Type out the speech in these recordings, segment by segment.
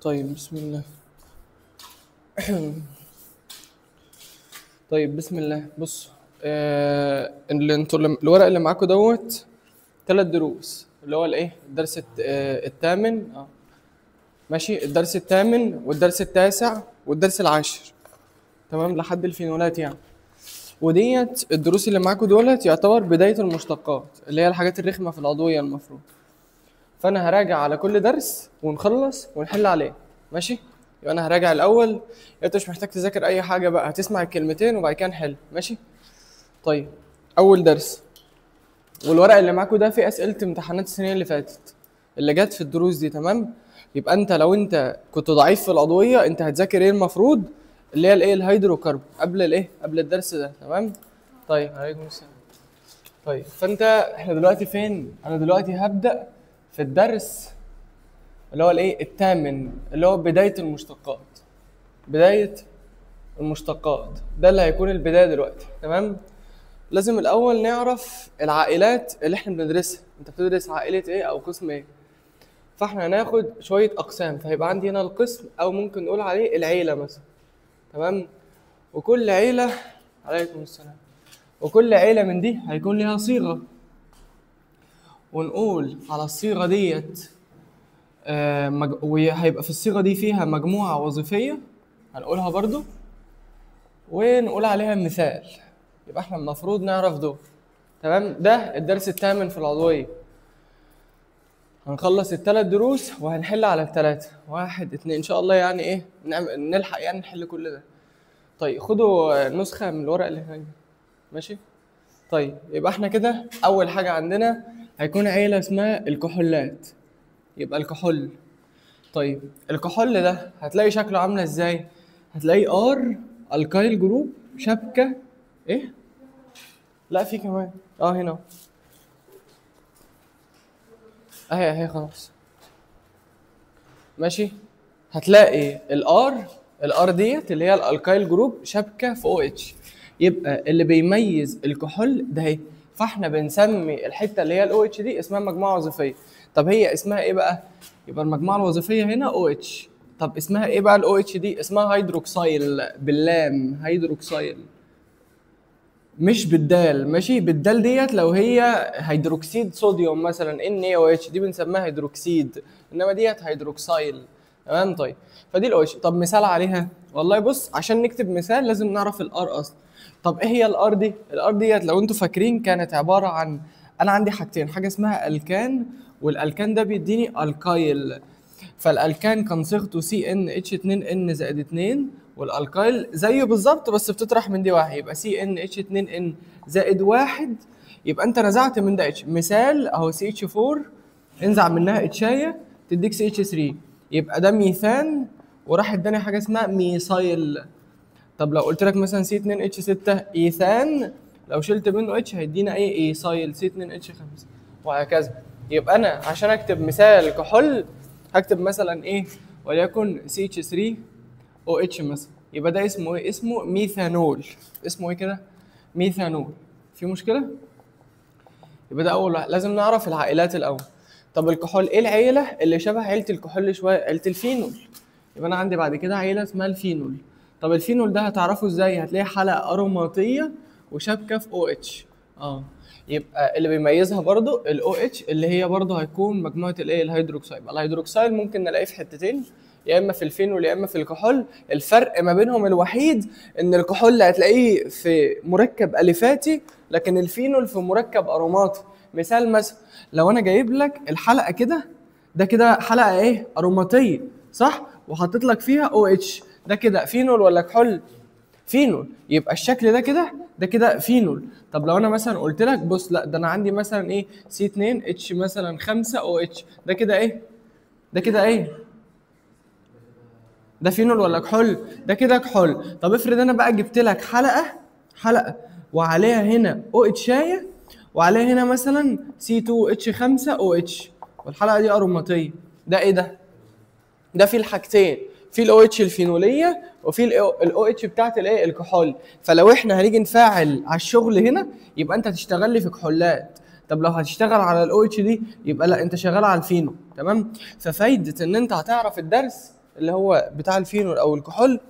طيب بسم الله. طيب بسم الله. بص، اللي انتوا الورق اللي معاكم دوت 3 دروس، اللي هو الايه الدرس الثامن. ماشي، الدرس الثامن والدرس التاسع والدرس العاشر، تمام، لحد الفينولات يعني. وديت الدروس اللي معاكم دولت يعتبر بداية المشتقات، اللي هي الحاجات الرخمة في العضوية المفروض. فانا هراجع على كل درس ونخلص ونحل عليه. ماشي، يبقى انا هراجع الاول. انت مش محتاج تذاكر اي حاجه بقى، هتسمع الكلمتين وبعد كده نحل. ماشي. طيب، اول درس، والورق اللي معاكم ده فيه اسئله امتحانات السنين اللي فاتت اللي جت في الدروس دي، تمام. يبقى انت لو انت كنت ضعيف في العضويه، انت هتذاكر ايه المفروض؟ اللي هي الايه الهيدروكربون قبل الدرس ده، تمام. طيب، عليكم السلام. طيب، احنا دلوقتي فين؟ انا دلوقتي هبدا في الدرس اللي هو الايه الثامن، اللي هو بدايه المشتقات. بدايه المشتقات ده اللي هيكون البدايه دلوقتي، تمام. لازم الاول نعرف العائلات اللي احنا بندرسها. انت بتدرس عائله ايه او قسم ايه؟ فاحنا هناخد شويه اقسام، فهيبقى عندي هنا القسم او ممكن نقول عليه العيله مثلا، تمام. وكل عيله، عليكم السلام، وكل عيله من دي هيكون ليها صيغه، ونقول على الصيغه ديت وهيبقى في الصيغه دي فيها مجموعه وظيفيه هنقولها برضو، ونقول عليها مثال. يبقى احنا المفروض نعرف دول، تمام. ده الدرس الثامن في العضويه. هنخلص ال3 دروس وهنحل على ال3، 1 2 ان شاء الله، يعني ايه نلحق يعني نحل كل ده. طيب، خدوا نسخه من الورق اللي هناك. ماشي. طيب، يبقى احنا كده اول حاجه عندنا هيكون عيله اسمها الكحولات. يبقى الكحول. طيب، الكحول ده هتلاقي شكله عامله ازاي؟ هتلاقيه ار الكايل جروب شبكه ايه. لا، في كمان هنا اهي خلاص. ماشي. هتلاقي الار ديت اللي هي الالكايل جروب شبكه في او اتش. يبقى اللي بيميز الكحول ده اهي. فاحنا بنسمي الحته اللي هي الاو اتش دي اسمها مجموعه وظيفيه. طب هي اسمها ايه بقى؟ يبقى المجموعه الوظيفيه هنا او اتش. طب اسمها ايه بقى الاو اتش دي؟ اسمها هيدروكسايل باللام، هيدروكسايل، مش بالدال. ماشي، بالدال ديت لو هي هيدروكسيد صوديوم مثلا NaOH دي بنسميها هيدروكسيد، انما ديت هيدروكسايل، تمام. طيب، فدي الاو اتش. طب مثال عليها، والله بص، عشان نكتب مثال لازم نعرف الار اصلا. طب ايه هي الار دي؟ الار ديت لو انتوا فاكرين كانت عباره عن، انا عندي حاجتين، حاجه اسمها الكان، والالكان ده بيديني الكايل. فالالكان كان صيغته CnH2n زائد 2، والالكايل زيه بالظبط بس بتطرح من دي واحد، يبقى CnH2n زائد 1. يبقى انت نزعت من ده اتش. مثال اهو CH4 انزع منها اتشايه تديك CH3، يبقى ده ميثان، وراح اداني حاجه اسمها ميثايل. طب لو قلت لك مثلا C2H6 ايثان، لو شلت منه اتش هيدينا ايه؟ ايثايل C2H5، وهكذا. يبقى انا عشان اكتب مثال كحول هكتب مثلا ايه؟ وليكن CH3OH مثلا، يبقى ده اسمه ايه؟ اسمه ميثانول. اسمه ايه كده؟ ميثانول. في مشكله؟ يبقى ده اول واحد. لازم نعرف العائلات الاول. طب الكحول ايه العيله اللي شبه عيله الكحول شويه؟ عيله الفينول. يبقى انا عندي بعد كده عيله اسمها الفينول. طب الفينول ده هتعرفه ازاي؟ هتلاقي حلقه اروماتيه وشبكه في او اتش. يبقى اللي بيميزها برضو الاو اتش، اللي هي برضو هيكون مجموعه الايه الهيدروكسيل. الهيدروكسيل ممكن نلاقيه في حتتين، يا اما في الفينول يا اما في الكحول. الفرق ما بينهم الوحيد ان الكحول هتلاقيه في مركب اليفاتي، لكن الفينول في مركب اروماتي. مثلا لو انا جايب لك الحلقه كده، ده كده حلقه ايه؟ اروماتيه، صح؟ وحطيت لك فيها او اتش، ده كده فينول ولا كحول؟ فينول. يبقى الشكل ده كده، ده كده فينول. طب لو انا مثلا قلت لك بص، لا ده انا عندي مثلا ايه؟ C2H مثلا 5 OH، ده كده ايه؟ ده كده ايه؟ ده فينول ولا كحول؟ ده كده كحول. طب افرض انا بقى جبت لك حلقه وعليها هنا او اتشايه، وعليها هنا مثلا C2H5OH، والحلقه دي اروماتيه، ده ايه ده؟ ده في الحاجتين، في الاو اتش الفينوليه وفي الاو اتش بتاعت الايه الكحول. فلو احنا هنيجي نفعل على الشغل هنا، يبقى انت هتشتغل لي في كحولات. طب لو هتشتغل على الاو اتش دي، يبقى لا، انت شغال على الفينو، تمام. ففايده ان انت هتعرف الدرس اللي هو بتاع الفينول او الكحول،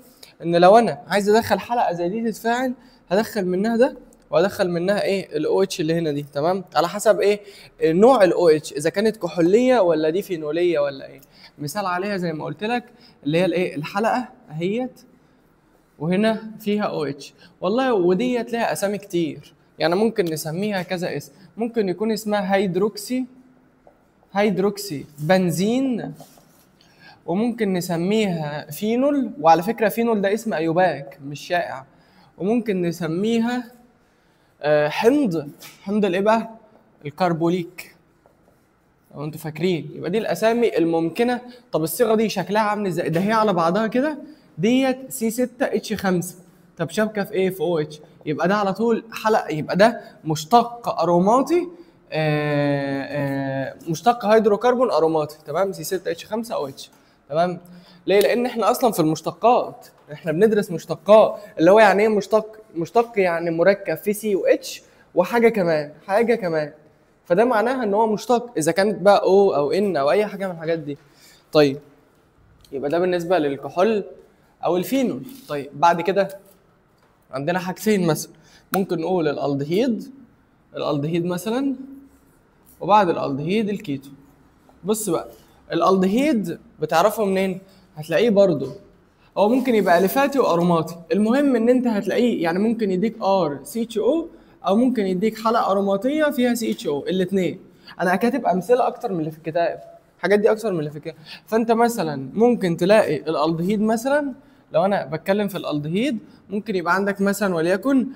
ان لو انا عايز ادخل حلقه زي دي تتفاعل هدخل منها ده وادخل منها ايه الاو اتش اللي هنا دي، تمام، على حسب ايه نوع الاو اتش، اذا كانت كحوليه ولا دي فينوليه ولا ايه. مثال عليها زي ما قلت لك اللي هي الايه الحلقه اهيت وهنا فيها او اتش، والله وديت لها اسامي كتير، يعني ممكن نسميها كذا اسم، ممكن يكون اسمها هيدروكسي بنزين، وممكن نسميها فينول، وعلى فكره فينول ده اسم ايوباك مش شائع، وممكن نسميها حمض الايه بقى الكربوليك، لو انتوا فاكرين. يبقى دي الاسامي الممكنه. طب الصيغه دي شكلها عامل ازاي؟ ده هي على بعضها كده ديت سي 6 اتش 5، طب شابكه في ايه؟ في او اتش، يبقى ده على طول حلقه، يبقى ده مشتق اروماتي، مشتق هيدروكربون اروماتي، تمام، سي 6 اتش 5 او اتش، تمام. ليه؟ لان احنا اصلا في المشتقات احنا بندرس مشتقات، اللي هو يعني ايه مشتق يعني مركب في سي و اتش وحاجه كمان فده معناها ان هو مشتق اذا كانت بقى او او ان او اي حاجه من الحاجات دي. طيب يبقى ده بالنسبه للكحول او الفينول. طيب بعد كده عندنا حاجتين، مثلا ممكن نقول الالدهيد مثلا، وبعد الالدهيد الكيتو. بص بقى الالدهيد بتعرفه منين؟ هتلاقيه برضو هو ممكن يبقى اليفاتي واروماتي، المهم ان انت هتلاقيه يعني ممكن يديك ار سي اتش او او ممكن يديك حلقه اروماتيه فيها سي اتش او، الاثنين. انا كاتب امثله اكتر من اللي في الكتاب، الحاجات دي اكتر من اللي في الكتاب. فانت مثلا ممكن تلاقي الالدهيد مثلا، لو انا بتكلم في الالدهيد ممكن يبقى عندك مثلا وليكن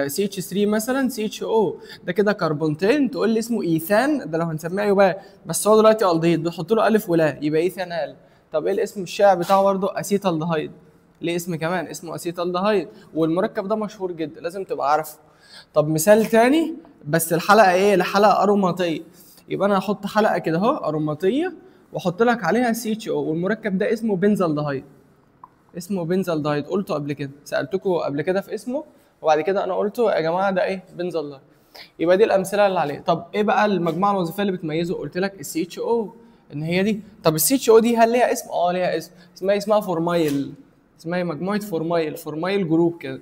سي اتش 3 مثلا سي اتش او، ده كده كربونتين، تقول لي اسمه ايثان، ده لو هنسميه يبقى، بس هو دلوقتي الدهيد بتحط له الف ولا يبقى ايثانال. طب ايه الاسم الشائع بتاعه برضه؟ اسيتالدهايد، ليه اسم كمان اسمه اسيتالدهايد، والمركب ده مشهور جدا لازم تبقى عارفه. طب مثال تاني بس الحلقه ايه؟ الحلقه اروماتيه، يبقى انا هحط حلقه كده اهو اروماتيه واحط لك عليها سي اتش او، والمركب ده اسمه بنزالدهايد، اسمه بنزالدهايد، قلته قبل كده، سالتكم قبل كده في اسمه وبعد كده انا قلته يا جماعه ده ايه؟ بنزالدهايد. يبقى دي الامثله اللي عليه. طب ايه بقى المجموعه الوظيفيه اللي بتميزه؟ قلت لك السي اتش او ان هي دي. طب السي اتش او دي هل ليها اسم؟ ليها اسم، اسمها فورمايل، اسمها مجموعه فورمايل جروب كده.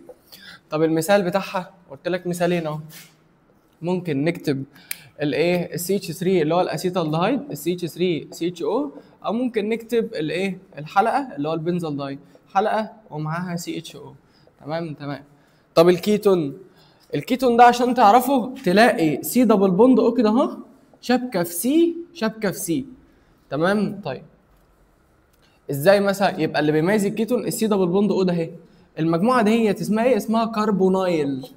طب المثال بتاعها قلت لك مثالين اهو، ممكن نكتب الايه السي اتش 3 اللي هو الاسيتالدهايد السي اتش 3 سي اتش او، او ممكن نكتب الايه الحلقه اللي هو البنزالدهايد حلقه ومعاها سي اتش او، تمام. طب الكيتون ده عشان تعرفه تلاقي سي دبل بوند او كده اهو، شبكه في سي، تمام. طيب ازاي مثلا يبقى اللي بيميز الكيتون السي دبل بوند او ده اهي، المجموعه دي هي اسمها ايه؟ اسمها كربونايل،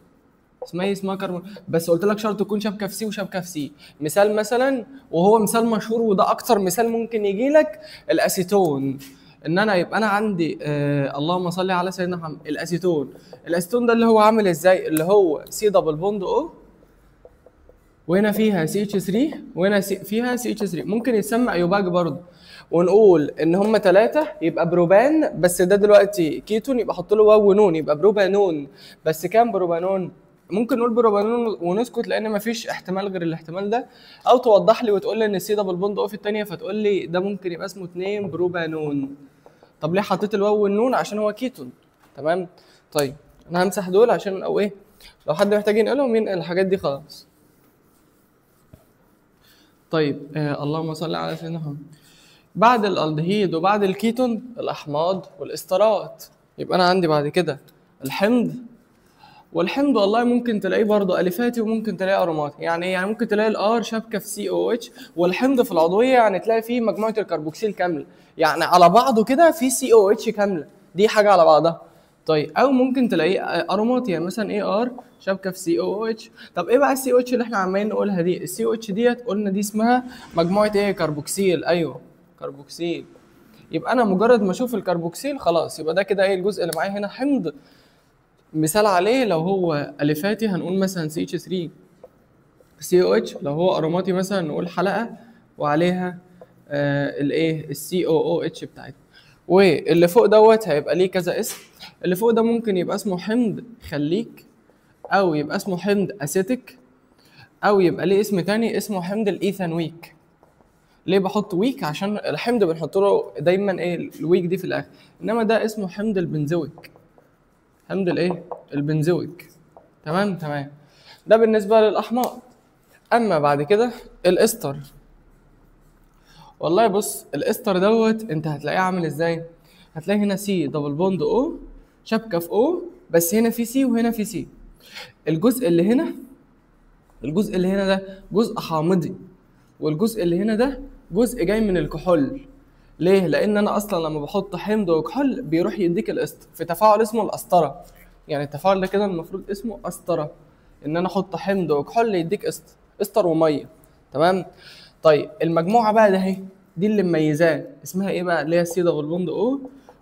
اسمها كربون، بس قلت لك شرط تكون شبكه في سي وشبكه في سي. مثال مثلا وهو مثال مشهور وده اكتر مثال ممكن يجي لك، الاسيتون، ان انا يبقى انا عندي اللهم صل على سيدنا محمد، الاسيتون ده اللي هو عامل ازاي؟ اللي هو سي دبل بوند او وهنا فيها سي اتش 3 وهنا فيها سي اتش 3، ممكن يتسمى ايوباج برضه، ونقول ان هم 3 يبقى بروبان، بس ده دلوقتي كيتون يبقى احط له واو ونون يبقى بروبانون، بس كام بروبانون؟ ممكن نقول بروبانون ونسكت لان مفيش احتمال غير الاحتمال ده، او توضح لي وتقول لي ان السي دبل بوند او في الثانيه فتقول لي ده ممكن يبقى اسمه 2 بروبانون. طب ليه حطيت الواو والنون؟ عشان هو كيتون، تمام. طيب انا همسح دول عشان او ايه لو حد محتاج ينقلهم ينقل الحاجات دي خلاص. طيب اللهم صل على سيدنا محمد. بعد الالدهيد وبعد الكيتون الاحماض والاسترات، يبقى انا عندي بعد كده الحمض، والحمض والله ممكن تلاقيه برضه اليفاتي وممكن تلاقيه اروماتي، يعني ممكن تلاقي الار شابكه في سي او اتش، والحمض في العضويه يعني تلاقي فيه مجموعه الكربوكسيل كامله، يعني على بعضه كده في سي او اتش كامله، دي حاجه على بعضها. طيب او ممكن تلاقيه اروماتي، يعني مثلا اي ار شابكه في سي او اتش. طب ايه بقى السي او اتش اللي احنا عمالين نقولها دي؟ السي او اتش ديت قلنا دي اسمها مجموعه ايه؟ كربوكسيل، ايوه كربوكسيل. يبقى انا مجرد ما اشوف الكربوكسيل خلاص يبقى ده كده ايه الجزء اللي معايا هنا حمض. مثال عليه لو هو اليفاتي هنقول مثلا سي اتش 3 سي او اتش، لو هو اروماتي مثلا نقول حلقه وعليها الايه السي او او اتش بتاعتها. واللي فوق دوت هيبقى ليه كذا اسم، اللي فوق ده ممكن يبقى اسمه حمض خليك، او يبقى اسمه حمض اسيتيك، او يبقى ليه اسم تاني اسمه حمض الايثانويك، ليه بحط ويك؟ عشان الحمض بنحط له دايما ايه الويك دي في الاخر، انما ده اسمه حمض البنزويك، حمض الايه البنزويك. تمام تمام. ده بالنسبه للاحماض. اما بعد كده الاستر، والله بص الاستر دوت انت هتلاقيه عامل ازاي؟ هتلاقي هنا سي دبل بوند او شبكه في او، بس هنا في سي وهنا في سي. الجزء اللي هنا، الجزء اللي هنا ده جزء حامضي، والجزء اللي هنا ده جزء جاي من الكحول. ليه؟ لان انا اصلا لما بحط حمض وكحول بيروح يديك الاستر في تفاعل اسمه القسطره. يعني التفاعل ده كده المفروض اسمه قسطره، ان انا احط حمض وكحول يديك استر، استر وميه. تمام. طيب المجموعه بقى ده اهي، دي اللي مميزاه اسمها ايه بقى؟ اللي هي سي دبل بوند او،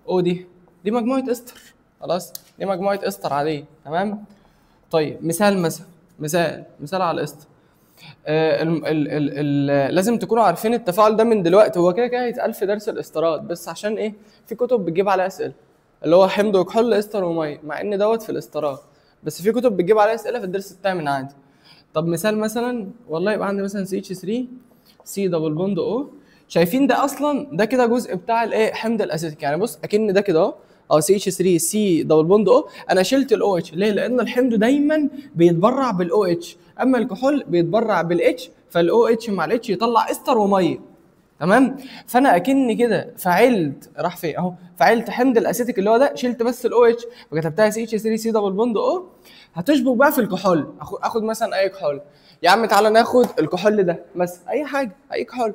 او دي مجموعه استر. خلاص، دي مجموعه استر عاديه. تمام. طيب مثال مثلا، مثال على الاستر. لازم تكونوا عارفين التفاعل ده من دلوقتي، هو كده كده هيتقال في درس الاسترات، بس عشان ايه؟ في كتب بتجيب عليها اسئله، اللي هو حمض وكحول استر وميه، مع ان دوت في الاسترات، بس في كتب بتجيب عليها اسئله في الدرس الثامن عادي. طب مثال مثلا، والله يبقى عندي مثلا سي اتش 3 سي دبل بوند او. شايفين ده اصلا ده كده جزء بتاع الايه حمض الاسيتيك، يعني بص اكن ده كده اهو، او سي اتش 3 سي دبل بوند او، انا شلت الاو اتش. ليه؟ لان الحمض دايما بيتبرع بالاو اتش، اما الكحول بيتبرع بالاتش، فالاو اتش مع الاتش يطلع استر وميه. تمام. فانا اكني كده فعلت، راح فين اهو، فعلت حمض الاسيتيك اللي هو ده، شلت بس الاو اتش وكتبتها سي اتش 3 سي دبل بوند او. هتشبك بقى في الكحول، اخد مثلا اي كحول. يا عم تعالى ناخد الكحول ده مثلا، اي حاجه اي كحول.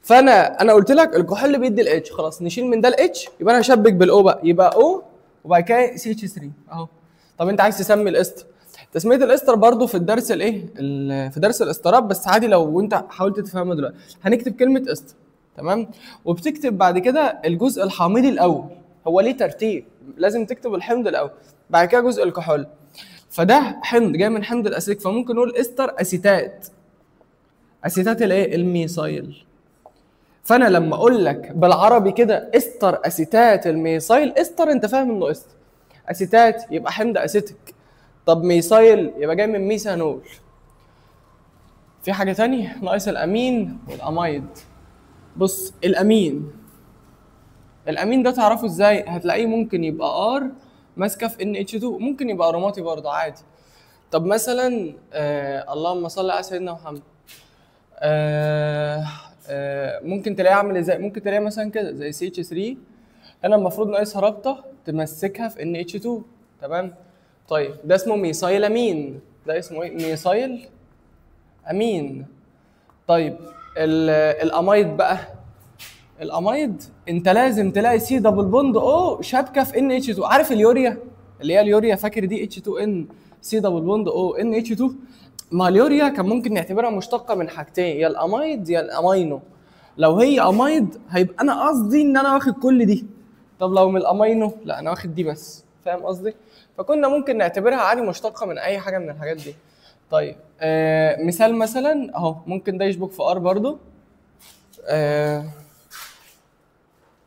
فانا قلت لك الكحول بيدي الاتش، خلاص نشيل من ده الاتش، يبقى انا هشبك بالاو بقى، يبقى او وبعد كده سي اتش 3 اهو. طب انت عايز تسمي الاستر، تسميه الاستر برضو في الدرس الايه في درس الاستراب، بس عادي لو انت حاولت تفهمه دلوقتي هنكتب كلمه استر. تمام. وبتكتب بعد كده الجزء الحامضي الاول، هو ليه ترتيب، لازم تكتب الحمض الاول بعد كده جزء الكحول. فده حمض جاي من حمض الاسيتيك، فممكن نقول استر اسيتات، اسيتات الايه الميثايل. فانا لما اقول لك بالعربي كده استر اسيتات الميثايل، استر انت فاهم انه استر، اسيتات يبقى حمض اسيتيك، طب ميثايل يبقى جاي من ميثانول. في حاجه تانية ناقص الامين والامايد. بص الامين، الامين ده تعرفه ازاي؟ هتلاقيه ممكن يبقى ار ماسكه في ان اتش 2، ممكن يبقى اروماتي برضه عادي. طب مثلا اللهم صل على سيدنا محمد، ممكن تلاقيه عامل ازاي؟ ممكن تلاقيه مثلا كده زي سي اتش 3، هنا المفروض ناقصها رابطه تمسكها في ان اتش 2. تمام. طيب ده اسمه ميثايل امين، ده اسمه ايه؟ ميثايل امين. طيب الامايد بقى، الامايد انت لازم تلاقي سي دبل بوند او شابكه في ان اتش 2. عارف اليوريا اللي هي اليوريا، فاكر دي اتش 2 ان سي دبل بوند او ان اتش 2؟ ما اليوريا كان ممكن نعتبرها مشتقه من حاجتين، يا الامايد يا الامينو. لو هي امايد هيبقى انا قصدي ان انا واخد كل دي، طب لو من الامينو لا انا واخد دي بس، فاهم قصدي؟ فكنا ممكن نعتبرها عادي مشتقه من اي حاجه من الحاجات دي. طيب مثال مثلا اهو، ممكن ده يشبك في ار برضو. آه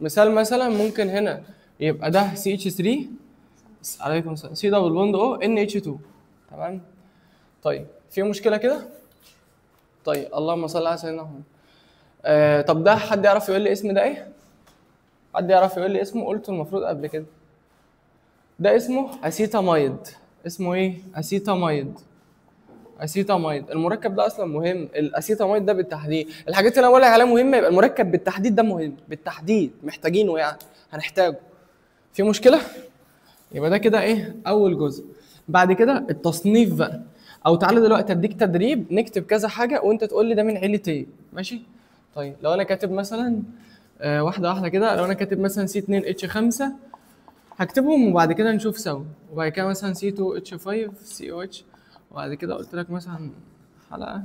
مثال مثلا ممكن هنا يبقى ده سي اتش 3 عليكم السلام سي دبل بوند او ان اتش 2. تمام. طيب في مشكله كده؟ طيب اللهم صل على سيدنا محمد. طب ده حد يعرف يقول لي اسم ده ايه؟ حد يعرف يقول لي اسمه؟ قلته المفروض قبل كده. ده اسمه اسيتاميد. اسمه ايه؟ اسيتاميد. اسيتاميد. المركب ده اصلا مهم، الاسيتاميد ده بالتحديد، الحاجات اللي انا بقول لك عليها مهمه، يبقى المركب بالتحديد ده مهم، بالتحديد محتاجينه يعني، هنحتاجه. في مشكله؟ يبقى ده كده ايه اول جزء. بعد كده التصنيف بقى، او تعالى دلوقتي اديك تدريب نكتب كذا حاجه وانت تقول لي ده من عيله ايه، ماشي؟ طيب لو انا كاتب مثلا واحده واحده كده، لو انا كاتب مثلا سي 2 اتش 5 هكتبهم وبعد كده نشوف سوا، وبعد كده مثلا سي 2 اتش 5 سي او اتش، وبعد كده قلت لك مثلا حلقه.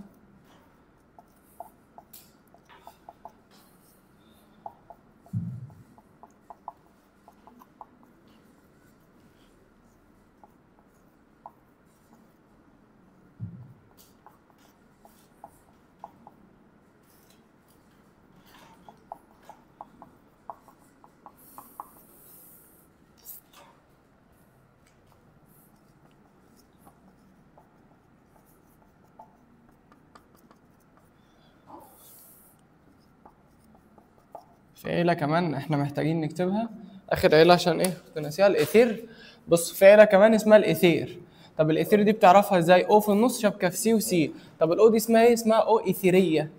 في عيله كمان احنا محتاجين نكتبها، اخر عيله عشان ايه كنت ناسيها، الايثير. بص في عيله كمان اسمها الايثير. طب الايثير دي بتعرفها ازاي؟ او في النص شبكه في سي وسي. طب الاو دي اسمها ايه؟ اسمها او ايثيريه.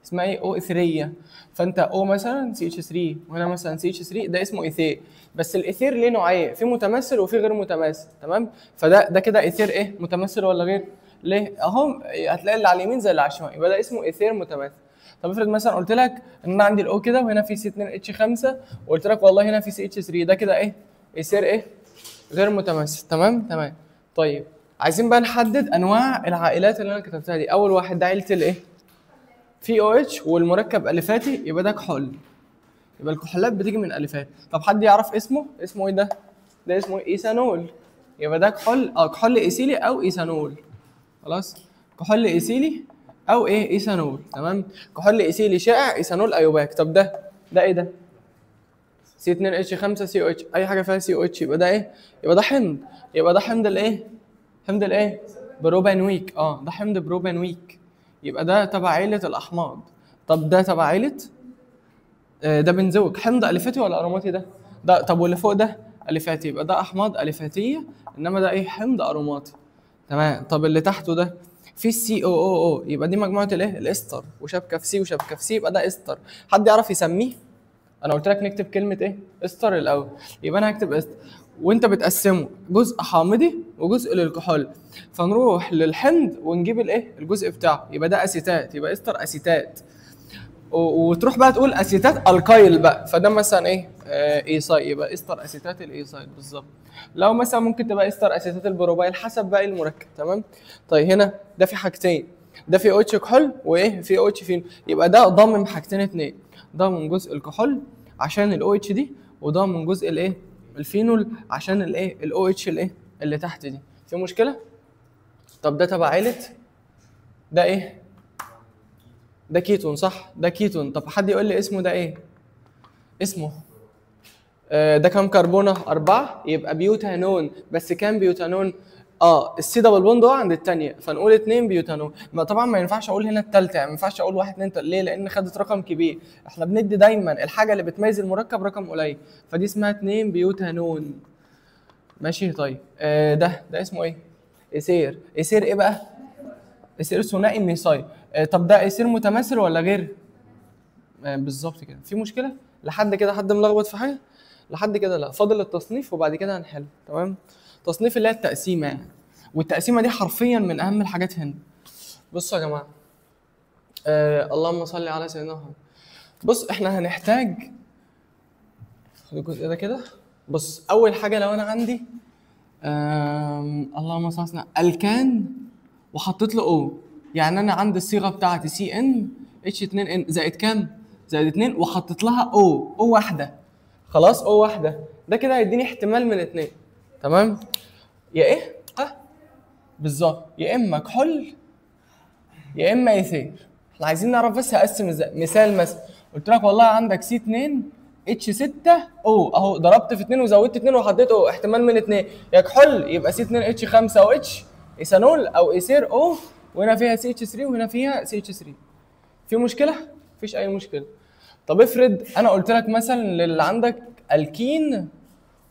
اسمها ايه؟ او ايثيريه. فانت او مثلا سي اتش 3 وهنا مثلا سي اتش 3، ده اسمه ايثير. بس الايثير ليه نوعين، في متماثل وفي غير متماثل، تمام؟ فده كده ايثير ايه؟ متماثل ولا غير؟ ليه؟ اهو هتلاقي اللي على اليمين زي اللي على الشمال، يبقى ده اسمه ايثير متماثل. طب افرض مثلا قلت لك ان انا عندي الاو كده وهنا في سي 2 اتش 5، وقلت لك والله هنا في سي اتش 3، ده كده ايه؟ ايثير ايه؟ غير متماثل. تمام. طيب عايزين بقى نحدد انواع العائلات اللي انا كتبتها دي. اول واحد ده عيله الايه؟ في او اتش والمركب الفاتي، يبقى ده كحول. يبقى الكحولات بتيجي من الفات. طب حد يعرف اسمه؟ اسمه ايه ده؟ ده اسمه ايثانول. يبقى ده كحول، كحول ايثيلي او ايثانول. خلاص؟ كحول ايثيلي او ايه؟ ايثانول. تمام؟ كحول ايثيلي شائع، ايثانول ايوباك. طب ده ايه ده؟ سي 2 اتش 5 سي او اتش، اي حاجه فيها سي او اتش يبقى ده ايه؟ يبقى ده حمض. يبقى ده حمض الايه؟ حمض الايه؟ بروبانويك. ده حمض بروبانويك. يبقى ده تبع عيله الاحماض. طب ده تبع عيله ده بنزوج. حمض الفاتي ولا اروماتي ده طب واللي فوق ده الفاتي، يبقى ده احماض الفاتيه، انما ده ايه؟ حمض اروماتي. تمام. طب اللي تحته ده في السي او، يبقى دي مجموعه الايه؟ الاستر، وشبكه في سي وشبكه في سي، يبقى ده استر. حد يعرف يسميه؟ انا قلت لك نكتب كلمه ايه؟ استر الاول، يبقى انا هكتب استر. وانت بتقسمه جزء حامضي وجزء للكحول، فنروح للحمض ونجيب الايه؟ الجزء بتاعه، يبقى ده اسيتات، يبقى استر اسيتات. وتروح بقى تقول اسيتات الكايل بقى، فده مثلا ايه؟ ايساي، يبقى استر اسيتات الايساي بالظبط. لو مثلا ممكن تبقى استر اسيتات البروبايل، حسب بقى المركب. تمام. طيب هنا ده في حاجتين، ده في او اتش كحول وايه؟ في او اتش فين، يبقى ده ضامن حاجتين اتنين، ضامن جزء الكحول عشان الاو اتش دي، وضامن جزء الايه؟ الفينول عشان الايه؟ الاو اتش الايه؟ اللي تحت دي. في مشكله؟ طب ده تبع عيله ده ايه؟ ده كيتون صح؟ ده كيتون. طب حد يقول لي اسمه ده ايه؟ اسمه ده كام كربونه؟ 4، يبقى بيوتانون. بس كام بيوتانون؟ السي دبل بوند عند الثانيه، فنقول 2 بيوتانون. ما طبعا ما ينفعش اقول هنا الثالثه، يعني ما ينفعش اقول 1 2 3. ليه؟ لان خدت رقم كبير. احنا بندي دايما الحاجه اللي بتميز المركب رقم قليل، فدي اسمها 2 بيوتانون. ماشي. طيب ده اسمه ايه؟ ايثير. ايثير ايه بقى؟ ايثير ثنائي ميثايل. طب ده ايثير متماثل ولا غير؟ بالظبط كده. في مشكله لحد كده؟ حد ملخبط في حاجه لحد كده؟ لا، فاضل التصنيف وبعد كده هنحل. تمام. تصنيف اللي هي التقسيمه يعني، والتقسيمه دي حرفيا من اهم الحاجات هنا. بصوا يا جماعه، اللهم صل على سيدنا محمد. بص احنا هنحتاج خد الجزء ده كده. بص اول حاجه لو انا عندي اللهم صل على الكان وحطيت له او، يعني انا عندي الصيغه بتاعتي سي ان اتش 2 ان زائد كام؟ زائد 2، وحطيت لها او واحده. خلاص او واحده، ده كده هيديني احتمال من 2. تمام. يا ايه؟ بالظبط، يا اما كحول يا اما ايثير. احنا عايزين نعرف بس هقسم ازاي. مثال مثلا قلت لك والله عندك سي 2 اتش 6 او، اهو ضربت في 2 وزودت 2 وحطيت او، احتمال من 2. يا كحول يبقى سي 2 اتش 5 او اتش ايثانول، او ايثير او، وهنا فيها سي اتش 3 وهنا فيها سي اتش 3. في مشكله؟ مفيش اي مشكله. طب افرض انا قلت لك مثلا للي عندك الكين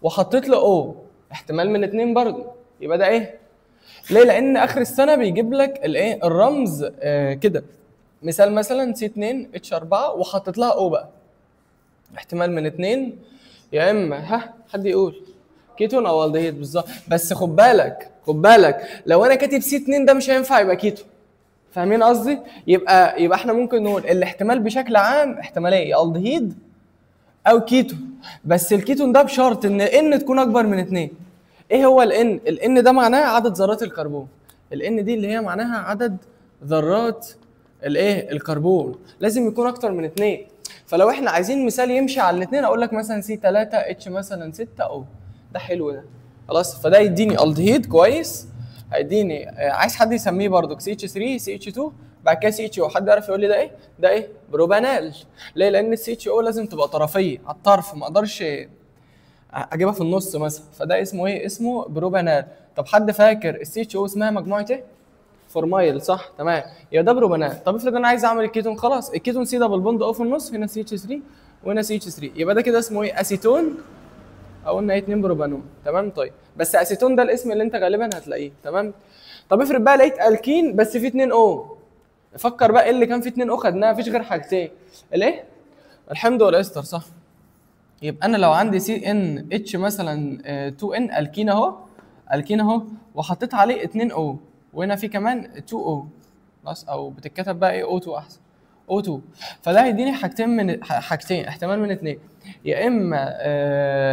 وحطيت له او، احتمال من 2 برضه، يبقى ده ايه؟ ليه؟ لان اخر السنه بيجيب لك الايه؟ الرمز كده. مثال مثلا سي 2 اتش 4 وحطيت لها او بقى، احتمال من 2، يا اما حد يقول كيتون او الدهيد. بالظبط. بس خد بالك لو انا كاتب سي 2 ده مش هينفع يبقى كيتون. فاهمين قصدي؟ يبقى احنا ممكن نقول الاحتمال بشكل عام احتماليه يا الدهيد او كيتون، بس الكيتون ده بشرط ان تكون اكبر من 2. ايه هو الان ده معناه عدد ذرات الكربون. الان دي اللي هي معناها عدد ذرات الايه؟ الكربون، لازم يكون اكتر من 2. فلو احنا عايزين مثال يمشي على الاثنين، اقول لك مثلا سي 3 اتش مثلا 6 او، ده حلو ده. خلاص. فده يديني الدهيد كويس، هيديني عايز حد يسميه برضو سي اتش 3 سي اتش 2 بعد كده سي اتش او. حد يعرف يقول لي ده ايه؟ ده ايه؟ بروبانال. ليه؟ لان السي اتش او لازم تبقى طرفيه على الطرف، ما اقدرش اجيبها في النص مثلا، فده اسمه ايه؟ اسمه بروبانال. طب حد فاكر السي اتش او اسمها مجموعه ايه؟ فورمايل صح؟ تمام. يبقى ده بروبانال. طب افرض انا عايز اعمل الكيتون، خلاص الكيتون سي دبل بوند او في النص، هنا سي اتش 3 وهنا سي اتش 3. يبقى ده كده اسمه ايه؟ اسيتون، او قلنا ايه؟ 2 بروبانون. تمام. طيب بس اسيتون ده الاسم اللي انت غالبا هتلاقيه. تمام. طب افرض بقى لقيت الكين بس فيه 2 او، فكر بقى ايه اللي كان فيه 2 او خدناها؟ مفيش غير حاجتين، الايه؟ الحمض والاستر، صح؟ يبقى انا لو عندي سي ان اتش مثلا 2 ان الكين اهو، الكين اهو، وحطيت عليه 2 او، وهنا في كمان 2 او خلاص، او بتتكتب بقى ايه؟ او 2 احسن، او 2. فده هيديني حاجتين احتمال من اتنين، يا اما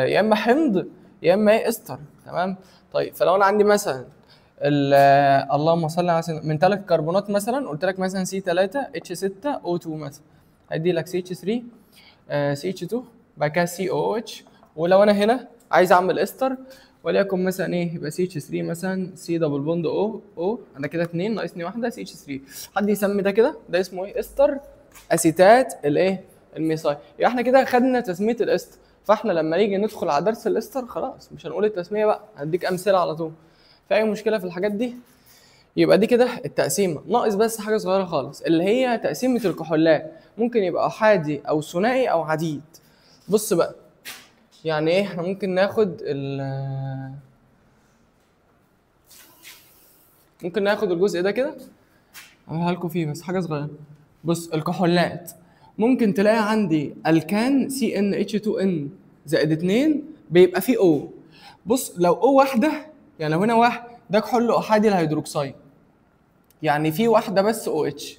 يا اما حمض يا اما ايه؟ استر. تمام. طيب فلو انا عندي مثلا اللهم صل على سيدنا من 3 كربونات مثلا، قلت لك مثلا سي 3 اتش 6 او 2 مثلا، هيدي لك سي اتش 3 سي اتش 2 بعد كده سي او اتش. ولو انا هنا عايز اعمل استر وليكن مثلا ايه؟ يبقى سي اتش 3 مثلا سي دبل بوند او انا كده 2 ناقصني واحده سي اتش 3. حد يسمي ده كده؟ ده اسمه ايه؟ استر اسيتات الايه؟ الميثايل. يبقى احنا كده خدنا تسميه الاستر. فاحنا لما نيجي ندخل على درس الاستر خلاص مش هنقول التسميه بقى، هديك امثله على طول. في اي مشكله في الحاجات دي؟ يبقى دي كده التقسيمه. ناقص بس حاجه صغيره خالص اللي هي تقسيمه الكحولات، ممكن يبقى احادي او ثنائي او عديد. بص بقى، يعني ايه؟ احنا ممكن ناخد الجزء ده كده اعملها لكم فيه بس حاجه صغيره. بص الكحولات ممكن تلاقي عندي الكان سي ان اتش 2 ان زائد 2 بيبقى فيه او. بص لو او واحده، يعني لو هنا واحد، ده كحول احادي الهيدروكسيد، يعني في واحده بس او اتش.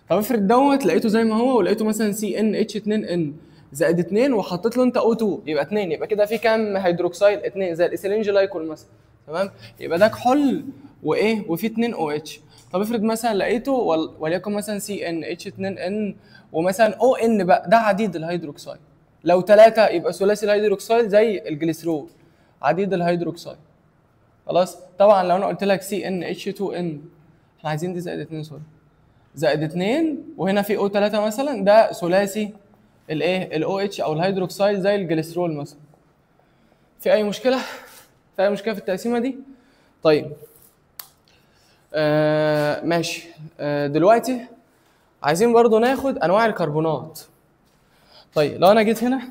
طب افرض دوت لقيته زي ما هو ولقيته مثلا سي ان اتش 2 ان زائد 2 وحطيت له انت او 2 يبقى 2، يبقى كده في كام هيدروكسيد؟ 2 زي الايثيلين جلايكول مثلا. تمام. يبقى ده كحول وايه؟ وفي 2 او اتش. طب افرض مثلا لقيته وليكن مثلا سي ان اتش 2 ان ومثلا او ان بقى، ده عديد الهيدروكسيد. لو 3 يبقى ثلاثي الهيدروكسيد زي الجليسرول، عديد الهيدروكسيد. خلاص. طبعا لو انا قلت لك سي ان اتش 2 ان، احنا عايزين دي زائد 2 سوري، زائد 2 وهنا في او 3 مثلا، ده ثلاثي الايه؟ الاو اتش او الهيدروكسيد زي الجليسرول مثلا. في اي مشكله؟ في اي مشكله في التقسيمه دي؟ طيب ماشي. دلوقتي عايزين برضو ناخد انواع الكربونات. طيب لو انا جيت هنا،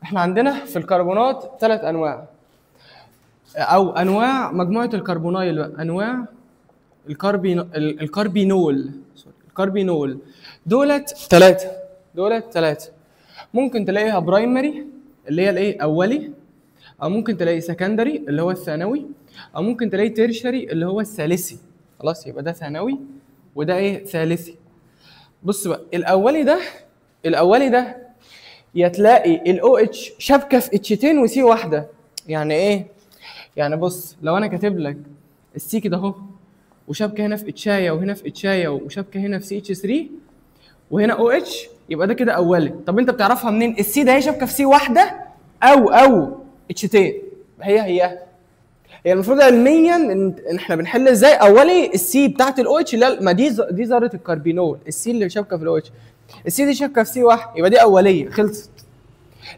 احنا عندنا في الكربونات 3 انواع، او انواع مجموعه الكربونايل بقى، انواع الكربينول سوري، الكربينول. دولت 3 ممكن تلاقيها برايمري اللي هي الايه؟ اولي، او ممكن تلاقي سكندري اللي هو الثانوي، او ممكن تلاقي تيرشري اللي هو الثالثي. خلاص يبقى ده ثانوي وده ايه؟ ثالثي. بص بقى الاولي ده يا تلاقي الاو اتش شابكه في اتشتين وسي واحده. يعني ايه؟ يعني بص لو انا كاتب لك السي كده اهو، وشابكه هنا في اتشايه وهنا في اتشايه وشابكه هنا في سي اتش 3 وهنا او اتش، يبقى ده كده اولي. طب انت بتعرفها منين؟ السي ده هي شابكه في سي واحده او اتشتين. هي المفروض علميا ان احنا بنحل ازاي؟ اولي السي بتاعت الاو اتش اللي ما دي ذره الكربينول، السي اللي شابكه في الاو اتش، السي دي شابكه في سي واحد، يبقى دي اوليه خلصت.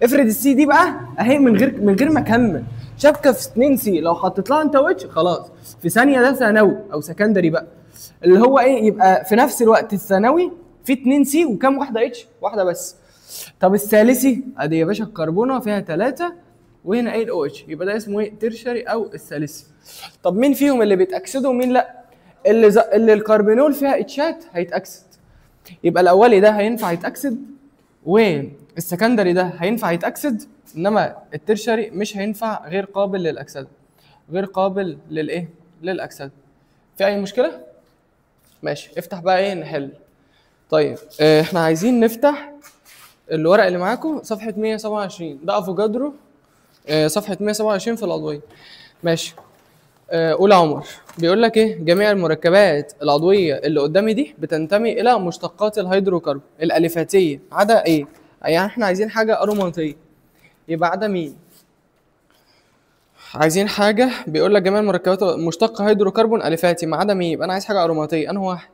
افرض السي دي بقى اهي من غير ما اكمل شابكه في 2 سي، لو حطيت لها انت او اتش خلاص في ثانيه ده ثانوي او سكندري بقى، اللي هو ايه؟ يبقى في نفس الوقت الثانوي في 2 سي وكام واحده اتش؟ واحده بس. طب الثالثي ادي يا باشا الكربونه فيها 3 وهنا ايه؟ الاو اتش، يبقى ده اسمه ايه؟ تيرشري او الثالثي. طب مين فيهم اللي بيتاكسدوا ومين لا؟ اللي الكربينول فيها اتشات هيتاكسد، يبقى الاولي ده هينفع يتاكسد والسكندري ده هينفع يتاكسد، انما التيرشري مش هينفع، غير قابل للاكسده، غير قابل للايه؟ للاكسده. في اي مشكله؟ ماشي. افتح بقى ايه؟ نحل. طيب احنا عايزين نفتح الورق اللي معاكم صفحه 127، ده افوجادرو صفحه 127 في العضويه. ماشي. قول عمر بيقول لك ايه؟ جميع المركبات العضويه اللي قدامي دي بتنتمي الى مشتقات الهيدروكربون الاليفاتيه عدا ايه؟ يعني احنا عايزين حاجه اروماتيه، يبقى عدا مين؟ عايزين حاجه بيقول لك جميع المركبات مشتق هيدروكربون اليفاتي ما عدا مين؟ يبقى انا عايز حاجه اروماتيه. انه واحد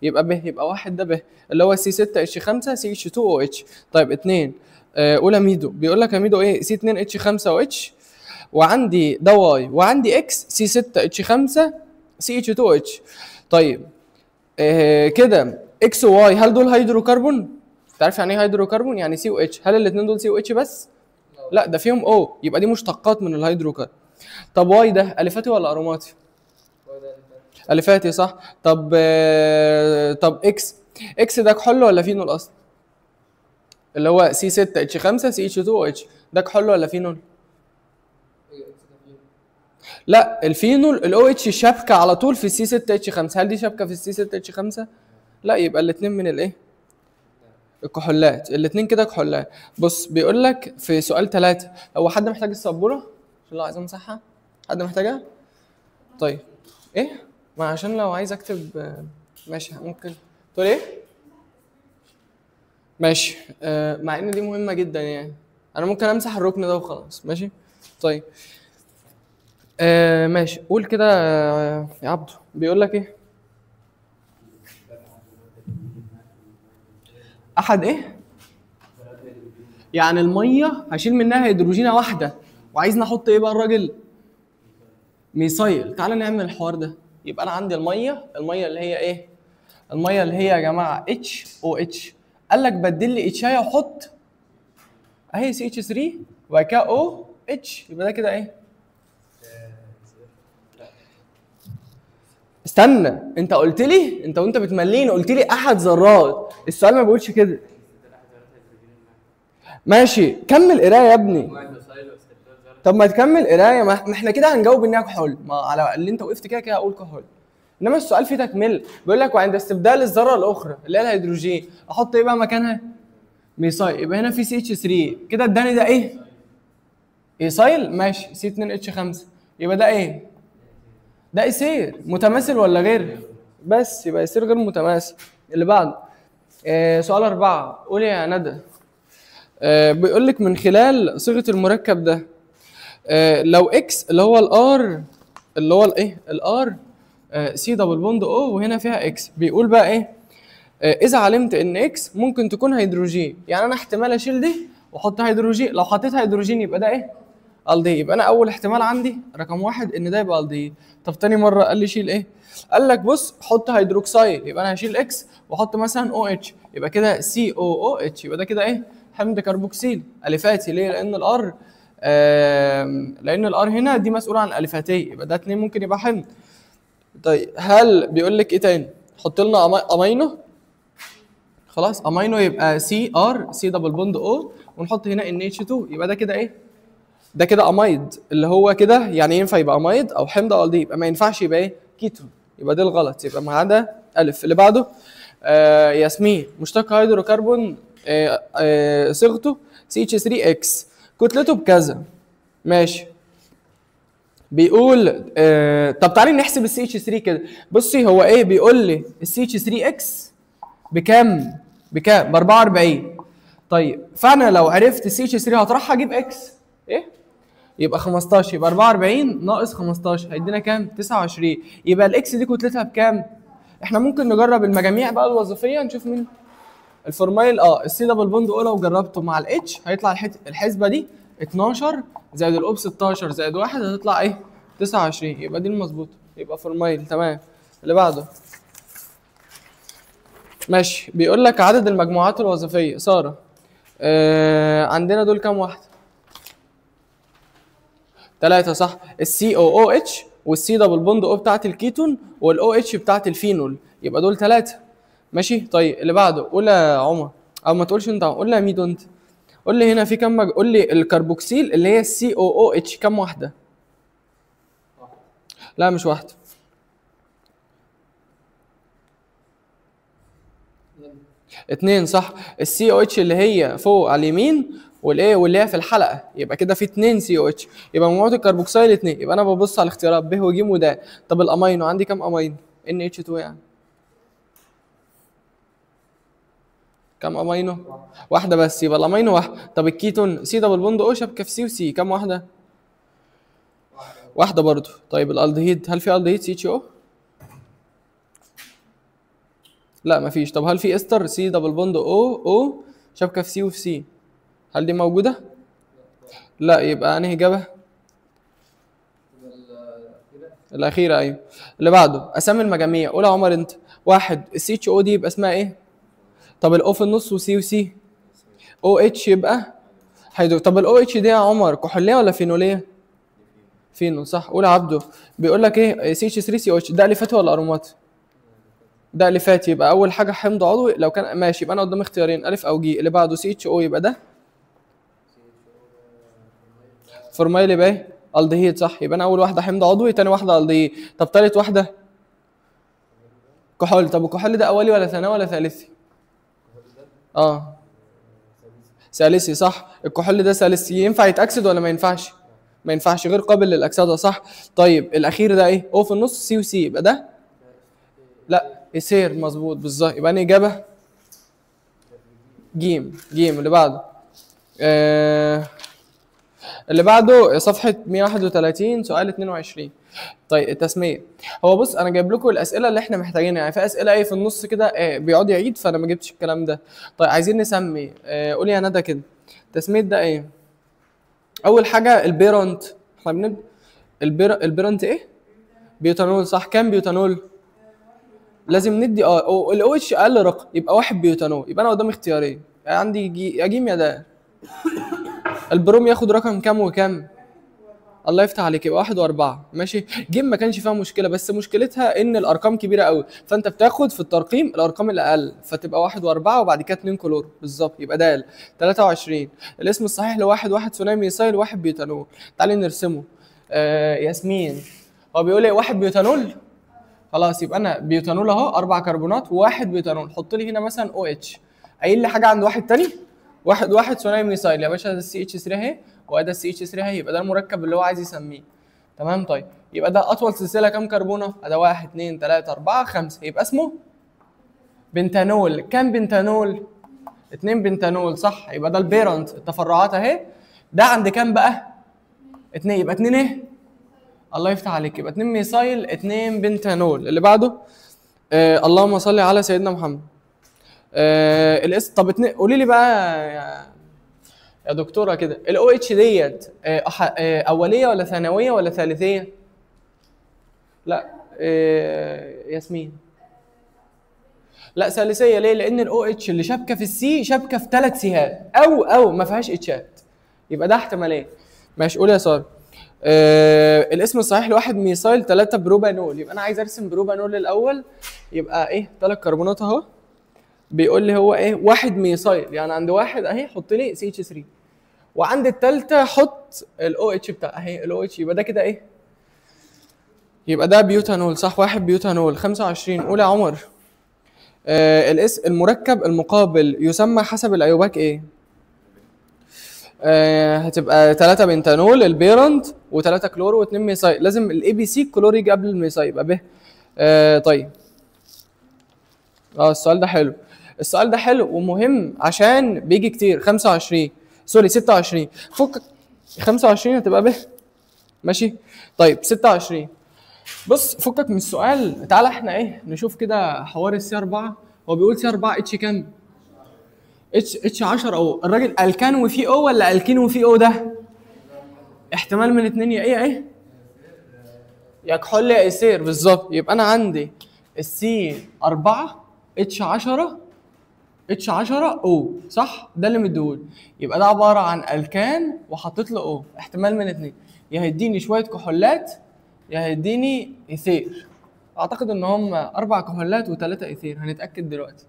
يبقى ب، يبقى واحد ده ب اللي هو سي 6 اتش 5 سي اتش 2 او اتش. طيب 2 قول اميدو بيقول لك اميدو ايه؟ سي 2 اتش 5 او اتش، وعندي ده واي وعندي اكس سي 6 اتش 5 سي اتش 2 اتش. طيب كده اكس وواي هل دول هيدروكربون؟ انت عارف يعني ايه هيدروكربون؟ يعني سي او اتش. هل الاثنين دول سي او اتش بس؟ لا ده فيهم او، يبقى دي مشتقات من الهيدروكربون. طب واي ده الفاتي ولا اروماتي؟ الفاتي صح. طب طب اكس ده كحول ولا فينول اصلا؟ اللي هو سي 6 اتش 5 سي اتش 2 او اتش، ده كحول ولا فينول؟ لا الفينول الاو اتش شابكه على طول في السي 6 اتش 5، هل دي شابكه في السي 6 اتش 5؟ لا، يبقى الاثنين من الايه؟ الكحولات، الاثنين كده كحولات. بص بيقول لك في سؤال 3، هو حد محتاج السبوره؟ عشان الله عايز امسحها. حد محتاجها؟ طيب ايه؟ ما عشان لو عايز اكتب ماشي ممكن. تقول ايه؟ ماشي مع ان دي مهمه جدا يعني، انا ممكن امسح الركن ده وخلاص. ماشي طيب ماشي. قول كده يا عبدو، بيقول لك ايه؟ احد ايه؟ يعني الميه هشيل منها هيدروجينه واحده، وعايز نحط ايه بقى الراجل؟ ميثايل. تعال نعمل الحوار ده. يبقى انا عندي الميه اللي هي ايه؟ الميه اللي هي يا جماعه اتش او اتش. قال لك بدل لي اتشايه وحط اهي سي اتش 3 وبعد كده او اتش، يبقى ده كده ايه؟ استنى، انت قلت لي، انت وانت بتمليني قلت لي احد ذرات، السؤال ما بيقولش كده. ماشي كمل قرايه يا ابني. طب ما تكمل قرايه، ما احنا كده هنجاوب انها كحول، ما على اللي انت وقفت كده كده هقول كحول. انما السؤال فيه تكمله، بيقول لك وعند استبدال الذره الاخرى اللي هي الهيدروجين احط ايه بقى مكانها؟ ميثايل. يبقى هنا في سي اتش 3 كده اداني ده ايه؟ ايثايل. ماشي سي 2 اتش 5، يبقى ده ايه؟ ده ايثير. متماثل ولا غير؟ بس يبقى ايثير غير متماثل. اللي بعده سؤال 4، قول يا ندى. بيقول لك من خلال صيغه المركب ده لو اكس اللي هو الار، اللي هو الايه؟ الار سي دبل بوند او وهنا فيها اكس، بيقول بقى ايه؟ اذا علمت ان اكس ممكن تكون هيدروجين، يعني انا احتمال اشيل دي واحط هيدروجين، لو حطيت هيدروجين يبقى ده ايه؟ الدي. يبقى انا اول احتمال عندي رقم 1 ان ده يبقى الدي. طب تاني مره قال لي شيل ايه؟ قال لك بص حط هيدروكسيل، يبقى انا هشيل اكس واحط مثلا او اتش، يبقى كده سي او او اتش، يبقى ده كده ايه؟ حمض كربوكسيل الفاتي. ليه؟ لان الار لان الار هنا دي مسؤوله عن الالفاتيه، يبقى ده 2 ممكن يبقى حمض. طيب هل بيقول لك ايه تاني؟ حط لنا امينو. خلاص امينو يبقى سي ار سي دبل بوند او ونحط هنا ان اتش 2، يبقى ده كده ايه؟ ده كده امايد، اللي هو كده يعني ينفع يبقى امايد او حمض الدي، يبقى ما ينفعش يبقى ايه؟ كيتون، يبقى ده الغلط، يبقى ما عدا الف. اللي بعده ياسمين، مشتق هيدروكربون صيغته سي اتش 3 اكس كتلته بكذا. ماشي. بيقول طب تعالي نحسب السي اتش 3 كده. بصي هو ايه بيقول لي؟ السي اتش 3 اكس بكام؟ بكام؟ ب 44. طيب فانا لو عرفت السي اتش 3 هطرحها اجيب اكس ايه؟ يبقى 15، يبقى 44 ناقص 15 هيدينا كام؟ 29. يبقى الاكس دي كتلتها بكام؟ احنا ممكن نجرب المجاميع بقى الوظيفيه نشوف مين الفورمايل. السي دبل بوند او لو جربته مع الاتش هيطلع الحسبه دي 12 زائد الاوب 16 زائد 1 هتطلع ايه؟ 29، يبقى دي المظبوطه، يبقى فورمايل. تمام. اللي بعده ماشي. بيقول لك عدد المجموعات الوظيفيه ساره عندنا دول كام واحده؟ 3 صح. السي او او اتش والسي دبل بوند او بتاعت الكيتون والاو اتش بتاعت الفينول، يبقى دول 3. ماشي طيب اللي بعده قول يا عمر، او ما تقولش انت، قول لي يا ميدو انت. قول لي هنا في كام قول لي الكربوكسيل اللي هي السي او او اتش كام واحده؟ لا مش واحده. اتنين صح. السي او اتش اللي هي فوق على اليمين والايه واللي هي في الحلقه، يبقى كده في 2 سي او اتش، يبقى مجموعه الكربوكسيل 2. يبقى انا ببص على الاختيارات ب وج وده. طب الامينو عندي كام امينو؟ ان اتش 2 يعني كام امينو؟ واحده بس، يبقى الامينو واحده. طب الكيتون سي دبل بوند او شبكه في سي وسي كام واحده؟ واحده برضو. طيب الالدهيد، هل في الدهيد سي اتش او؟ لا مفيش. طب هل في استر سي دبل بوند او شبكه في سي وفي سي، هل دي موجوده؟ لا. يبقى انهي اجابه؟ الاخيره ايوه. اللي بعده اسامي المجاميع، قول يا عمر انت. واحد السي اتش او دي يبقى اسمها ايه؟ طب الاو في النص وسي وسي او اتش يبقى هيدرو. طب الاو اتش دي يا عمر كحوليه ولا فينوليه؟ فينو صح. قول يا عبده. بيقول لك ايه سي اتش 3 سي او اتش، ده الفاتي ولا اروماتي؟ ده الفاتي. يبقى اول حاجه حمض عضوي لو كان ماشي، يبقى انا قدامي اختيارين الف او جي. اللي بعده سي اتش او يبقى ده فورمايل يبقى ايه الدهيد صح. يبقى انا اول واحده حمض عضوي، تاني واحده الدهيد. طب تالت واحده كحول. طب الكحول ده اولي ولا ثانوي ولا ثالثي؟ اه ثالثي صح. الكحول ده ثالثي. ينفع يتاكسد ولا ما ينفعش؟ ما ينفعش، غير قابل للاكسده صح. طيب الاخير ده ايه او في النص سي وسي يبقى ده لا يسير مظبوط بالظبط. يبقى انا اجابه جيم. جيم. اللي بعده اللي بعده صفحه 131 سؤال 22. طيب التسميه. هو بص انا جايب لكم الاسئله اللي احنا محتاجينها، يعني في اسئله ايه في النص كده بيقعد يعيد، فانا ما جبتش الكلام ده. طيب عايزين نسمي. قولي يا ندى كده تسميه ده ايه؟ اول حاجه البيرنت. احنا بنبدا البيرنت ايه؟ بيوتانول صح. كام بيوتانول؟ لازم ندي الاو اتش اقل رقم يبقى 1 بيوتانول. يبقى انا قدامي اختيارين، يعني عندي يا جيم يا ده. البروم ياخد رقم كام وكام؟ الله يفتح عليك، يبقى 1 و4 ماشي. جيم ما كانش فيها مشكله، بس مشكلتها ان الارقام كبيره قوي، فانت بتاخد في الترقيم الارقام الاقل، فتبقى 1 و4 وبعد كده 2 كلور بالظبط. يبقى ده 23. الاسم الصحيح لواحد واحد ثنائي ميثايل 1 بيوتانول. تعالي نرسمه. ياسمين هو بيقول لي 1 بيوتانول. خلاص يبقى انا بيوتانول اهو 4 كربونات وواحد بيوتانول. حط لي هنا مثلا او اتش. قايل لي حاجه عند واحد تاني؟ واحد ثنائي ميثايل يا باشا. ده السي اتش 3 اهي وده السي اتش 3 اهي. يبقى ده المركب اللي هو عايز يسميه. تمام. طيب يبقى ده اطول سلسله كام كربونه؟ ده 1 2 3 4 5. يبقى اسمه بنتانول. كام بنتانول؟ 2 بنتانول صح. يبقى ده البيرنت التفرعات اهي. ده عند كام بقى؟ 2. يبقى 2 ايه؟ الله يفتح عليك. يبقى 2 ميثايل 2 بنتانول. اللي بعده اللهم صل على سيدنا محمد. الاسم. طب قولي لي بقى يا دكتوره كده الاو اتش ديت اوليه ولا ثانويه ولا ثالثيه؟ لا ياسمين لا ثالثيه. ليه؟ لان الاو اتش اللي شابكه في السي شابكه في 3 سيهات او ما فيهاش اتشات. يبقى ده احتماليه. ماشي. قول يا ساره. الاسم الصحيح لواحد ميثايل 3 بروبانول. يبقى انا عايز ارسم بروبانول الاول. يبقى ايه 3 كربونات اهو. بيقول لي هو ايه 1 ميثايل، يعني عند واحد اهي حط لي سي اتش 3 وعند الثالثه حط الاو اتش بتاع اهي الاو اتش. يبقى ده كده ايه؟ يبقى ده بيوتانول صح. 1 بيوتانول 25. قول يا عمر. المركب المقابل يسمى حسب الايوباك ايه؟ هتبقى 3 بنتانول البيرنت و3 كلور و2 ميثايل. لازم الاي بي سي الكلور يجي قبل الميثايل يبقى ب. طيب السؤال ده حلو. السؤال ده حلو ومهم عشان بيجي كتير. 25 سوري 26 فك 25 هتبقى ب ماشي. طيب 26 بص فكك من السؤال. تعالى احنا ايه نشوف كده حوار السي 4. هو بيقول سي 4 اتش كام؟ اتش 10 او الراجل الكان وفي او ولا الكين وفي او؟ ده احتمال من الاثنين، يا ايه يا كحول يا ايسير بالظبط. يبقى انا عندي السي 4 اتش 10 او صح. ده اللي مديهولي. يبقى ده عباره عن الكان وحطيت له او. احتمال من اثنين، يا هيديني شويه كحولات يا هيديني ايثير. اعتقد ان هم 4 كحولات و3 ايثير. هنتاكد دلوقتي.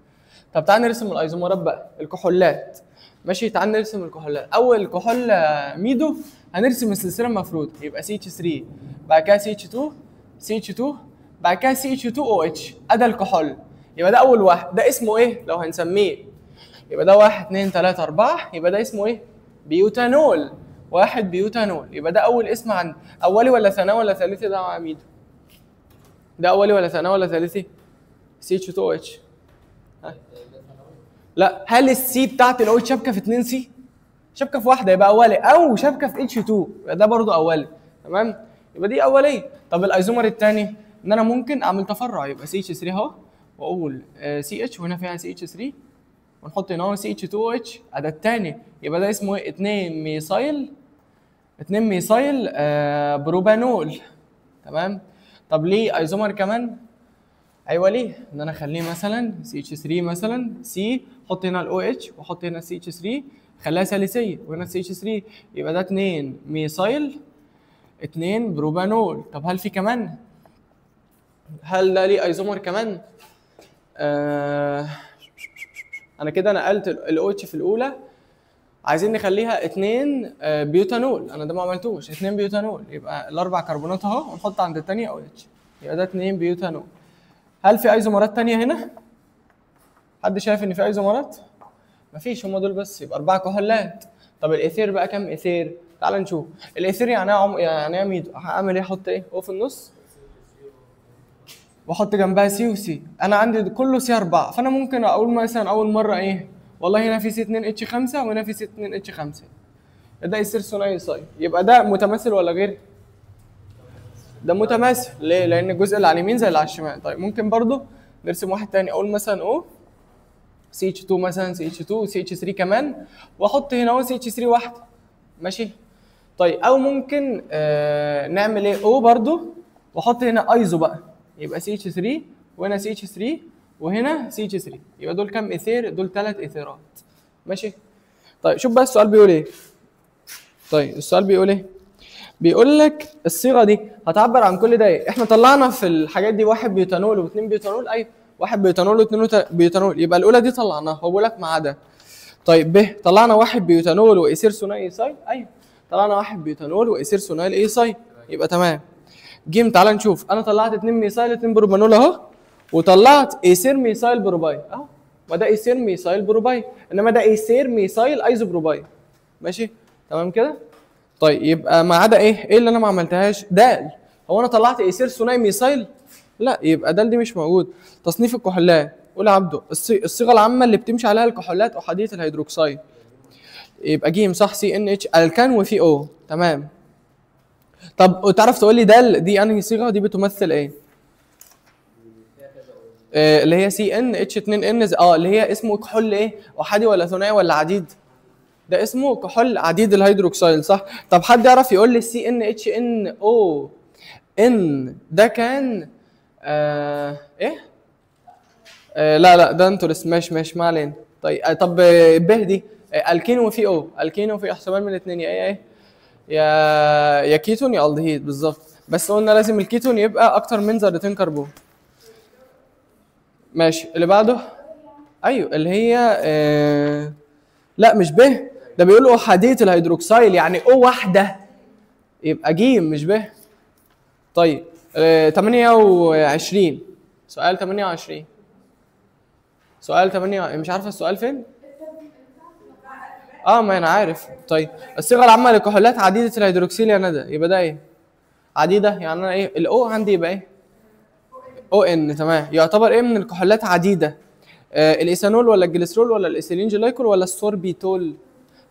طب تعال نرسم الايزومرات بقى. الكحولات ماشي. تعال نرسم الكحولات. اول كحول ميدو هنرسم السلسله المفروضه. يبقى سي اتش 3 بعد كده سي اتش 2 سي اتش 2 بعد كده سي اتش 2 او اتش. ادى الكحول. يبقى ده اول واحد. ده اسمه ايه لو هنسميه؟ يبقى ده 1 2 3 4. يبقى ده اسمه ايه؟ بيوتانول. 1 بيوتانول. يبقى ده اول اسم عندي. اولي ولا ثانوي ولا ثالثي ده يا ميدو؟ ده اولي ولا ثانوي ولا ثالثي؟ سي اتش 2 او اتش. لا. هل السي بتاعت الاو اتش شابكه في 2 سي؟ شابكه في واحده يبقى اولي، او شابكه في اتش 2 يبقى ده برضو اولي. تمام. يبقى دي اوليه. طب الايزومر الثاني ان انا ممكن اعمل تفرع. يبقى سي اتش 3 اهو واقول سي اتش وهنا فيها سي اتش 3 ونحط هنا سي اتش 2 او اتش. ده الثاني. يبقى ده اسمه ايه؟ 2 ميثايل بروبانول. تمام. طب ليه ايزومر كمان؟ ايوه ليه؟ ان انا اخليه مثلا سي اتش 3 مثلا سي حط هنا الاو اتش واحط هنا سي اتش 3 خليها ثالثيه، وهنا سي اتش 3 يبقى ده 2 ميثايل 2 بروبانول. طب هل في كمان؟ هل ده ليه ايزومر كمان؟ انا كده نقلت الاو اتش في الاولى، عايزين نخليها 2 بيوتانول، انا ده ما عملتوش، 2 بيوتانول، يبقى الاربع كربونات اهو ونحط عند الثانيه او اتش، يبقى ده 2 بيوتانول. هل في ايزومرات ثانيه هنا؟ حد شايف ان في ايزومرات؟ مفيش، هم دول بس، يبقى 4 كحولات. طب الايثير بقى كام ايثير؟ تعال نشوف. الايثير يعني يعني ايه ميدو؟ هعمل ايه؟ احط ايه؟ او في النص واحط جنبها سي وسي. انا عندي كله سي 4، فانا ممكن اقول مثلا اول مره ايه؟ والله هنا في سي 2 اتش 5 وهنا في سي 2 اتش 5. ده يصير ثنائي صاي. يبقى ده متماثل ولا غير؟ ده متماثل. ليه؟ لان الجزء اللي على اليمين زي اللي على الشمال. طيب ممكن برضو نرسم واحد تاني، اقول مثلا او سي اتش 2 مثلا، سي اتش 2 سي اتش 3 كمان، واحط هنا اهو سي اتش 3 واحده. ماشي؟ طيب او ممكن نعمل ايه؟ او برضو واحط هنا ايزو بقى، يبقى سي اتش 3 وهنا سي اتش 3 وهنا سي اتش 3، يبقى دول كام ايثير؟ دول 3 ايثيرات. ماشي؟ طيب شوف بقى السؤال بيقول ايه. طيب السؤال بيقول ايه؟ بيقول لك الصيغه دي هتعبر عن كل ده ايه؟ احنا طلعنا في الحاجات دي 1 بيوتانول و2 بيوتانول، ايوه 1 بيوتانول و2 بيوتانول، يبقى الاولى دي طلعناها، هو بيقول لك ما عدا. طيب ب طلعنا 1 بيوتانول وايثير ثنائي ايثايل، ايوه طلعنا 1 بيوتانول وايثير ثنائي ايثايل، يبقى تمام. جيم تعال نشوف، انا طلعت 2 ميثايل 2 بروبانول اهو، وطلعت ايثير ميثايل بروبايل اهو، وده ايثير ميثايل بروبايل، انما ده ايثير ميثايل ايزوبروبايل. ماشي؟ تمام كده؟ طيب يبقى ما عدا ايه؟ ايه اللي انا ما عملتهاش؟ دال. هو انا طلعت ايثير ثنائي ميثايل؟ لا، يبقى دال دي مش موجود. تصنيف الكحولات، قول يا عبده الصيغه العامه اللي بتمشي عليها الكحولات احاديه الهيدروكسيد. يبقى جيم صح، سي ان اتش الكان وفي او. تمام. طب تعرف تقول لي دال دي انهي صيغه؟ دي بتمثل ايه؟ اللي هي سي ان اتش 2 ان، اللي هي اسمه كحول ايه؟ احادي ولا ثنائي ولا عديد؟ ده اسمه كحول عديد الهيدروكسيل، صح؟ طب حد يعرف يقول لي السي ان اتش ان او ان ده كان ايه؟ لا ده انتوا ماشي ما علينا. طيب طب ب دي الكين وفي او، الكين وفي احتمال من الاثنين، يا ايه؟ يا كيتون يا الدهيد بالظبط، بس قلنا لازم الكيتون يبقى اكتر من ذرتين كربون. ماشي اللي بعده. ايوه اللي هي لا مش ب، ده بيقولوا احاديه الهيدروكسيل يعني او واحده، يبقى ج مش ب. طيب 28 سؤال 28 سؤال 8 مش عارفه السؤال فين؟ ما انا عارف. طيب الصيغه العامه للكحولات عديده الهيدروكسيل يا ندى، يبقى ده ايه؟ عديده يعني انا ايه؟ الاو عندي يبقى ايه؟ او ان. تمام. يعتبر ايه من الكحولات عديده؟ الايثانول ولا الجليسرول ولا الايثيلين جلايكول ولا السوربيتول؟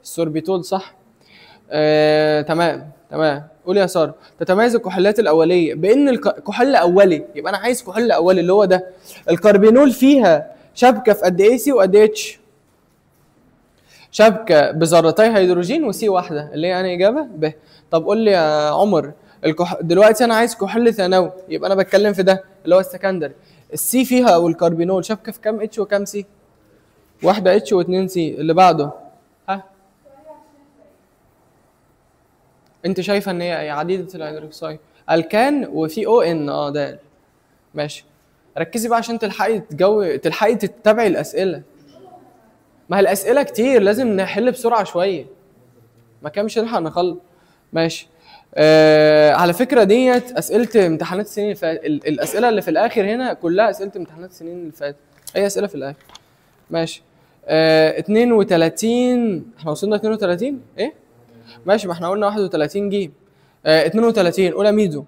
السوربيتول صح. تمام. قول يا ساره. تتميز الكحولات الاوليه بان الكحول اولي، يبقى انا عايز كحول اولي اللي هو ده. الكربينول فيها شبكه في قد ايه سي وقد ايه اتش؟ شبكه بذرتي هيدروجين وسي واحده، اللي هي انا اجابه ب. طب قول لي يا عمر، دلوقتي انا عايز كحول ثانوي، يبقى انا بتكلم في ده اللي هو السكندري. السي فيها او الكربينول شبكه في كام اتش وكام سي؟ واحده اتش واثنين سي. اللي بعده ها؟ انت شايفه ان هي عديده الهيدروكسيد الكان وفي او ان ده. ماشي. ركزي بقى عشان تلحقي تتابعي الاسئله، ما هي الاسئله كتير لازم نحل بسرعه شويه، ما كان مش هنلحق نخلص. ماشي. على فكره ديت اسئله امتحانات السنين اللي فاتت، الاسئله اللي في الاخر هنا كلها اسئله امتحانات السنين اللي فاتت، اي اسئله في الاخر. ماشي. 32 احنا وصلنا 32 ايه؟ ماشي، ما احنا قلنا 31 جيم. 32 اولى ميدو.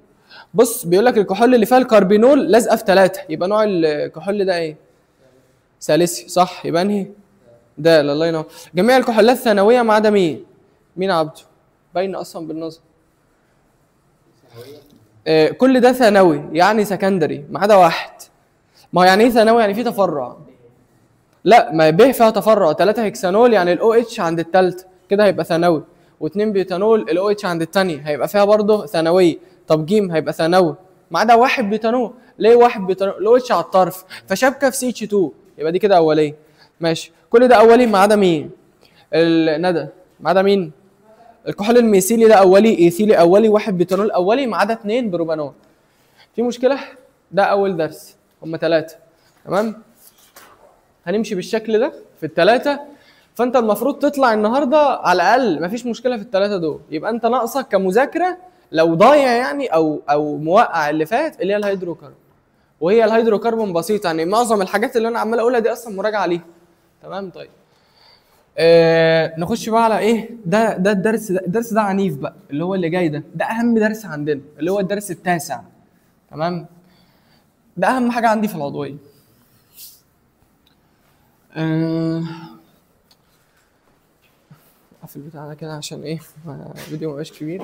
بص بيقول لك الكحول اللي فيها الكربينول لازقه في 3، يبقى نوع الكحول ده ايه؟ ثالثي صح، يبقى انهي؟ ده الله ينور. جميع الكحولات ثانويه ما عدا مين؟ مين عبده؟ باين اصلا بالنظر. كل ده ثانوي يعني سكندري ما عدا واحد. ما هو يعني ايه ثانوي؟ يعني في تفرع. لا ما ب فيها تفرع، 3 هكسانول يعني الاو اتش عند الثالثه كده هيبقى ثانوي، و2 بيوتانول الاو اتش عند الثانيه هيبقى فيها برضه ثانويه. طب ج هيبقى ثانوي ما عدا 1 بيوتانول. ليه 1 بيوتانول؟ الاو اتش على الطرف فشبكه في سي اتش 2، يبقى دي كده اوليه. ماشي، كل ده اولي ما عدا مين؟ الندى ما عدا مين؟ الكحول الميثيلي ده اولي، ايثيلي اولي، واحد بيتانول اولي ما عدا 2 بروبانول. في مشكله؟ ده اول درس، هم 3. تمام، هنمشي بالشكل ده في ال3. فانت المفروض تطلع النهارده على الاقل مفيش مشكله في ال3 دول، يبقى انت ناقصك كمذاكره لو ضايع يعني او موقع اللي فات اللي هي الهيدروكربون. وهي الهيدروكربون بسيطه، يعني معظم الحاجات اللي انا عمال اقولها دي اصلا مراجعه عليها. تمام طيب. نخش بقى على ايه؟ ده الدرس ده عنيف بقى، اللي هو اللي جاي ده اهم درس عندنا، اللي هو الدرس ال9. تمام، ده اهم حاجه عندي في العضويه. اقفل البتاع ده كده عشان ايه الفيديو ما يبقاش كبير.